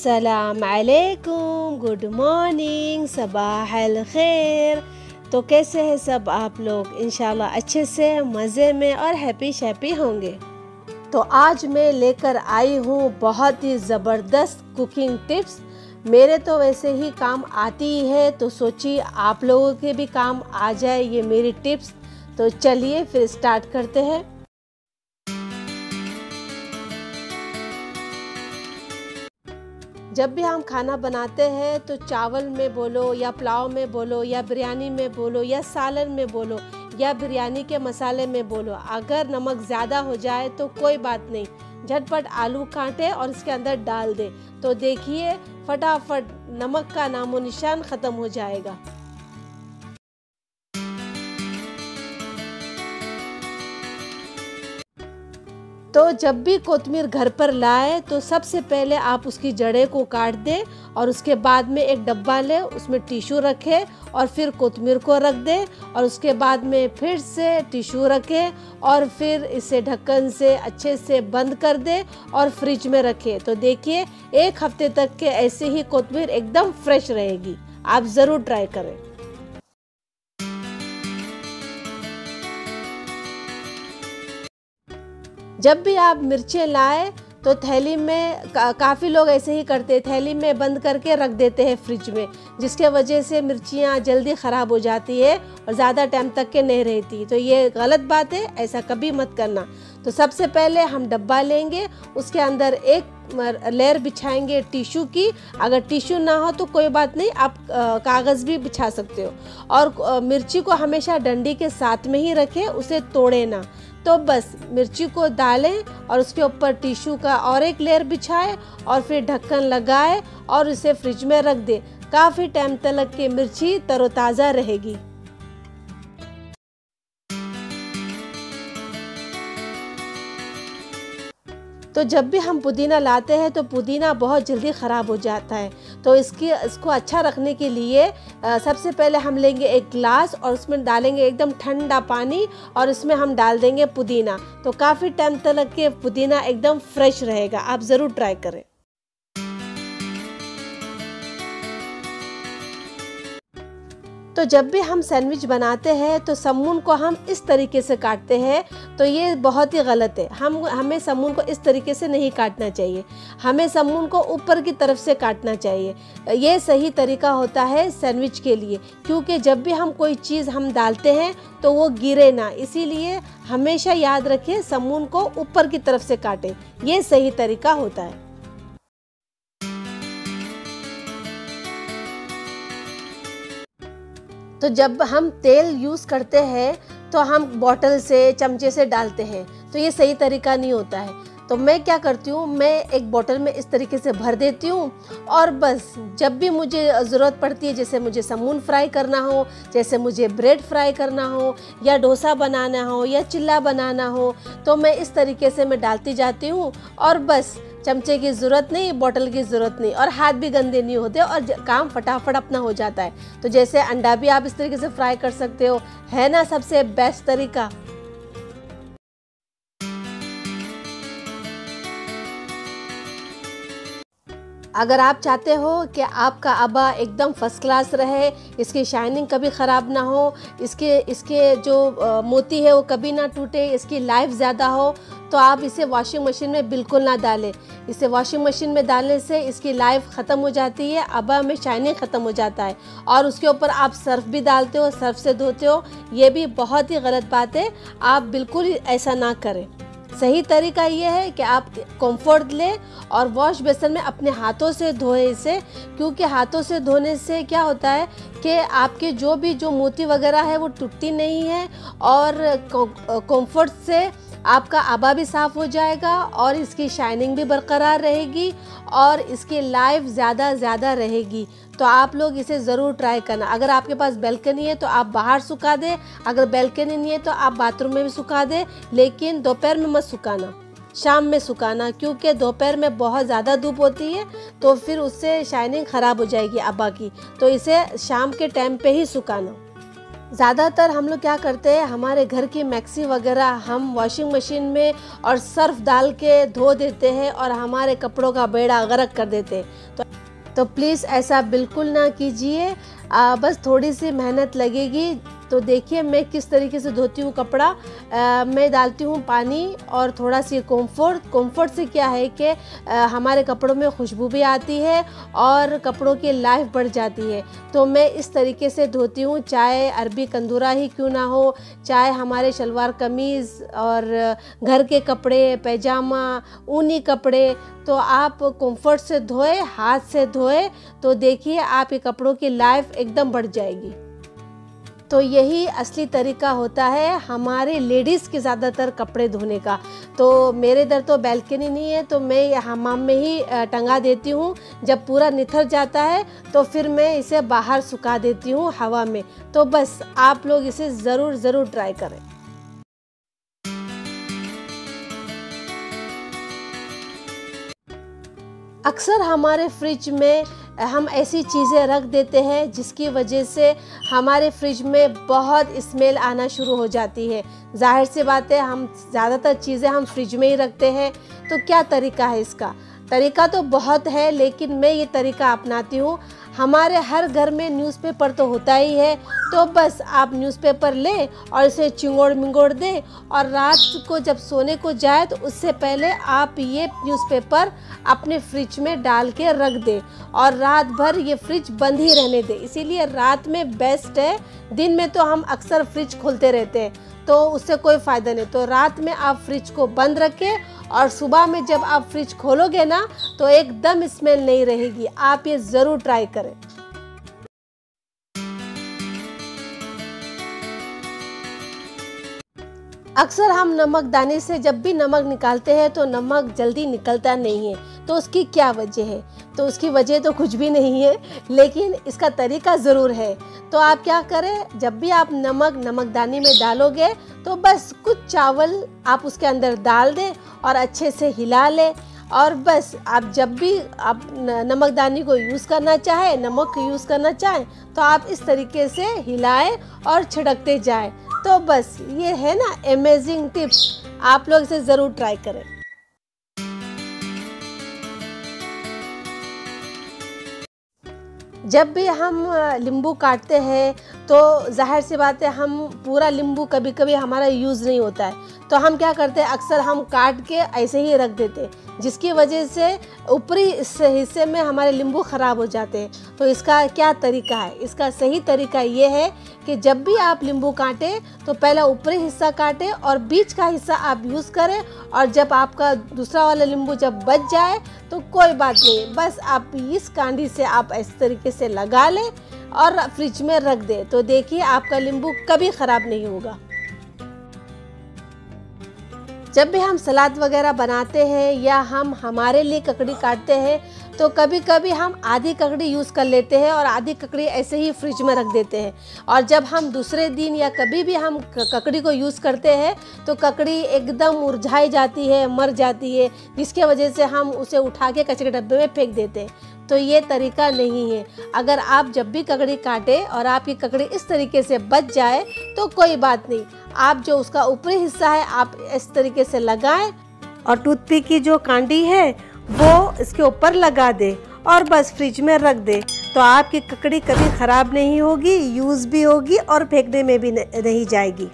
अस्सलाम अलैकुम, good morning, Sabah अल खैर। तो कैसे हैं सब आप लोग? इंशाल्लाह अच्छे से, मज़े में और हैप्पी शैप्पी होंगे। तो आज मैं लेकर आई हूँ बहुत ही ज़बरदस्त कुकिंग टिप्स। मेरे तो वैसे ही काम आती ही है, तो सोचिए आप लोगों के भी काम आ जाए ये मेरी टिप्स। तो चलिए फिर स्टार्ट करते हैं। जब भी हम खाना बनाते हैं तो चावल में बोलो या पुलाव में बोलो या बिरयानी में बोलो या सालन में बोलो या बिरयानी के मसाले में बोलो, अगर नमक ज़्यादा हो जाए तो कोई बात नहीं, झटपट आलू काटें और इसके अंदर डाल दें, तो देखिए फटाफट नमक का नामो निशान ख़त्म हो जाएगा। तो जब भी कोतमीर घर पर लाए तो सबसे पहले आप उसकी जड़ें को काट दें और उसके बाद में एक डब्बा लें, उसमें टिश्यू रखें और फिर कोतमीर को रख दें और उसके बाद में फिर से टिश्यू रखें और फिर इसे ढक्कन से अच्छे से बंद कर दें और फ्रिज में रखें। तो देखिए 1 हफ्ते तक के ऐसे ही कोतमीर एकदम फ्रेश रहेगी। आप ज़रूर ट्राई करें। जब भी आप मिर्चें लाए तो थैली में काफ़ी लोग ऐसे ही करते हैं, थैली में बंद करके रख देते हैं फ्रिज में, जिसके वजह से मिर्चियाँ जल्दी ख़राब हो जाती है और ज़्यादा टाइम तक के नहीं रहती। तो ये गलत बात है, ऐसा कभी मत करना। तो सबसे पहले हम डब्बा लेंगे, उसके अंदर एक लेयर बिछाएंगे टिश्यू की। अगर टिश्यू ना हो तो कोई बात नहीं, आप कागज़ भी बिछा सकते हो। और मिर्ची को हमेशा डंडी के साथ में ही रखें, उसे तोड़े ना। तो बस मिर्ची को डालें और उसके ऊपर टिश्यू का और एक लेयर बिछाएं और फिर ढक्कन लगाएं और इसे फ्रिज में रख दें। काफ़ी टाइम तक की मिर्ची तरोताज़ा रहेगी। तो जब भी हम पुदीना लाते हैं तो पुदीना बहुत जल्दी ख़राब हो जाता है, तो इसको अच्छा रखने के लिए सबसे पहले हम लेंगे एक गिलास और उसमें डालेंगे एकदम ठंडा पानी और इसमें हम डाल देंगे पुदीना। तो काफ़ी टाइम तक के पुदीना एकदम फ्रेश रहेगा। आप ज़रूर ट्राई करें। तो जब भी हम सैंडविच बनाते हैं तो समून को हम इस तरीके से काटते हैं, तो ये बहुत ही गलत है। हमें समून को इस तरीके से नहीं काटना चाहिए, हमें समून को ऊपर की तरफ से काटना चाहिए। ये सही तरीका होता है सैंडविच के लिए, क्योंकि जब भी हम कोई चीज़ हम डालते हैं तो वो गिरे ना, इसीलिए हमेशा याद रखें समून को ऊपर की तरफ से काटें, ये सही तरीका होता है। तो जब हम तेल यूज़ करते हैं तो हम बॉटल से, चमचे से डालते हैं, तो ये सही तरीका नहीं होता है। तो मैं क्या करती हूँ, मैं एक बोतल में इस तरीके से भर देती हूँ और बस जब भी मुझे ज़रूरत पड़ती है, जैसे मुझे समून फ्राई करना हो, जैसे मुझे ब्रेड फ्राई करना हो या डोसा बनाना हो या चिल्ला बनाना हो, तो मैं इस तरीके से मैं डालती जाती हूँ और बस चमचे की ज़रूरत नहीं, बोतल की ज़रूरत नहीं और हाथ भी गंदे नहीं होते और काम फटाफट अपना हो जाता है। तो जैसे अंडा भी आप इस तरीके से फ्राई कर सकते हो, है ना सबसे बेस्ट तरीका। अगर आप चाहते हो कि आपका अबा एकदम फर्स्ट क्लास रहे, इसकी शाइनिंग कभी ख़राब ना हो, इसके जो मोती है वो कभी ना टूटे, इसकी लाइफ ज़्यादा हो, तो आप इसे वॉशिंग मशीन में बिल्कुल ना डालें। इसे वॉशिंग मशीन में डालने से इसकी लाइफ ख़त्म हो जाती है, अबा में शाइनिंग ख़त्म हो जाता है और उसके ऊपर आप सर्फ भी डालते हो, सर्फ से धोते हो, ये भी बहुत ही गलत बात है। आप बिल्कुल ऐसा ना करें। सही तरीका ये है कि आप कम्फर्ट लें और वॉश बेसन में अपने हाथों से धोएं इसे, क्योंकि हाथों से धोने से क्या होता है कि आपके जो मोती वगैरह है वो टूटती नहीं है और कम्फर्ट से आपका आबा भी साफ़ हो जाएगा और इसकी शाइनिंग भी बरकरार रहेगी और इसकी लाइफ ज़्यादा रहेगी। तो आप लोग इसे ज़रूर ट्राई करना। अगर आपके पास बैल्कनी है तो आप बाहर सुखा दें, अगर बैल्कनी नहीं है तो आप बाथरूम में भी सुखा दें, लेकिन दोपहर में मत सुखाना, शाम में सुखाना, क्योंकि दोपहर में बहुत ज़्यादा धूप होती है तो फिर उससे शाइनिंग ख़राब हो जाएगी आबा की। तो इसे शाम के टाइम पे ही सुखाना। ज़्यादातर हम लोग क्या करते हैं, हमारे घर की मैक्सी वगैरह हम वॉशिंग मशीन में और सर्फ डाल के धो देते हैं और हमारे कपड़ों का बेड़ा गर्क कर देते हैं। तो प्लीज़ ऐसा बिल्कुल ना कीजिए। बस थोड़ी सी मेहनत लगेगी। तो देखिए मैं किस तरीके से धोती हूँ कपड़ा। मैं डालती हूँ पानी और थोड़ा सी कॉम्फर्ट से क्या है कि हमारे कपड़ों में खुशबू भी आती है और कपड़ों की लाइफ बढ़ जाती है। तो मैं इस तरीके से धोती हूँ, चाहे अरबी कंदूरा ही क्यों ना हो, चाहे हमारे शलवार कमीज़ और घर के कपड़े, पैजामा, ऊनी कपड़े। तो आप कॉम्फर्ट से धोए, हाथ से धोए, तो देखिए आपके कपड़ों की लाइफ एकदम बढ़ जाएगी। तो यही असली तरीका होता है हमारे लेडीज़ के ज़्यादातर कपड़े धोने का। तो मेरे इधर तो बैल्कनी नहीं है, तो मैं हमाम में ही टंगा देती हूँ। जब पूरा निथर जाता है तो फिर मैं इसे बाहर सुखा देती हूँ हवा में। तो बस आप लोग इसे ज़रूर ट्राई करें। अक्सर हमारे फ्रिज में हम ऐसी चीज़ें रख देते हैं जिसकी वजह से हमारे फ्रिज में बहुत स्मेल आना शुरू हो जाती है। जाहिर सी बात है, हम ज़्यादातर चीज़ें हम फ्रिज में ही रखते हैं। तो क्या तरीका है इसका? तरीका तो बहुत है, लेकिन मैं ये तरीका अपनाती हूँ। हमारे हर घर में न्यूज़पेपर तो होता ही है, तो बस आप न्यूज़पेपर लें और इसे चिंगोड़ मिंगोड़ दें और रात को जब सोने को जाए तो उससे पहले आप ये न्यूज़पेपर अपने फ्रिज में डाल के रख दें और रात भर ये फ्रिज बंद ही रहने दें। इसीलिए रात में बेस्ट है। दिन में तो हम अक्सर फ्रिज खोलते रहते हैं, तो उससे कोई फ़ायदा नहीं। तो रात में आप फ्रिज को बंद रखें और सुबह में जब आप फ्रिज खोलोगे ना तो एकदम स्मेल नहीं रहेगी। आप ये ज़रूर ट्राई करें। अक्सर हम नमक दाने से जब भी नमक निकालते हैं तो नमक जल्दी निकलता नहीं है। तो उसकी क्या वजह है? तो उसकी वजह तो कुछ भी नहीं है, लेकिन इसका तरीका ज़रूर है। तो आप क्या करें, जब भी आप नमकदानी में डालोगे तो बस कुछ चावल आप उसके अंदर डाल दें और अच्छे से हिला लें। और बस आप जब भी आप नमकदानी को यूज़ करना चाहें, नमक यूज़ करना चाहें, तो आप इस तरीके से हिलाएं और छिड़कते जाएं। तो बस ये है ना अमेजिंग टिप्स। आप लोग इसे ज़रूर ट्राई करें। जब भी हम नींबू काटते हैं तो जाहिर सी बात है, हम पूरा नींबू कभी कभी हमारा यूज़ नहीं होता है। तो हम क्या करते हैं, अक्सर हम काट के ऐसे ही रख देते हैं, जिसकी वजह से ऊपरी हिस्से में हमारे नींबू ख़राब हो जाते हैं। तो इसका क्या तरीका है? इसका सही तरीका ये है कि जब भी आप नींबू काटें तो पहला ऊपरी हिस्सा काटें और बीच का हिस्सा आप यूज़ करें। और जब आपका दूसरा वाला नींबू जब बच जाए तो कोई बात नहीं, बस आप इस कांडी से आप इस तरीके से लगा लें और फ्रिज में रख दें। तो देखिए आपका नींबू कभी ख़राब नहीं होगा। जब भी हम सलाद वगैरह बनाते हैं या हम हमारे लिए ककड़ी काटते हैं तो कभी कभी हम आधी ककड़ी यूज़ कर लेते हैं और आधी ककड़ी ऐसे ही फ्रिज में रख देते हैं। और जब हम दूसरे दिन या कभी भी हम ककड़ी को यूज़ करते हैं तो ककड़ी एकदम मुरझाई जाती है, मर जाती है, जिसके वजह से हम उसे उठा के कचरे डब्बे में फेंक देते हैं। तो ये तरीका नहीं है। अगर आप जब भी ककड़ी काटें और आपकी ककड़ी इस तरीके से बच जाए तो कोई बात नहीं, आप जो उसका ऊपरी हिस्सा है आप इस तरीके से लगाएं और टूथपिक की जो कांडी है वो इसके ऊपर लगा दे और बस फ्रिज में रख दे। तो आपकी ककड़ी कभी ख़राब नहीं होगी, यूज़ भी होगी और फेंकने में भी नहीं जाएगी।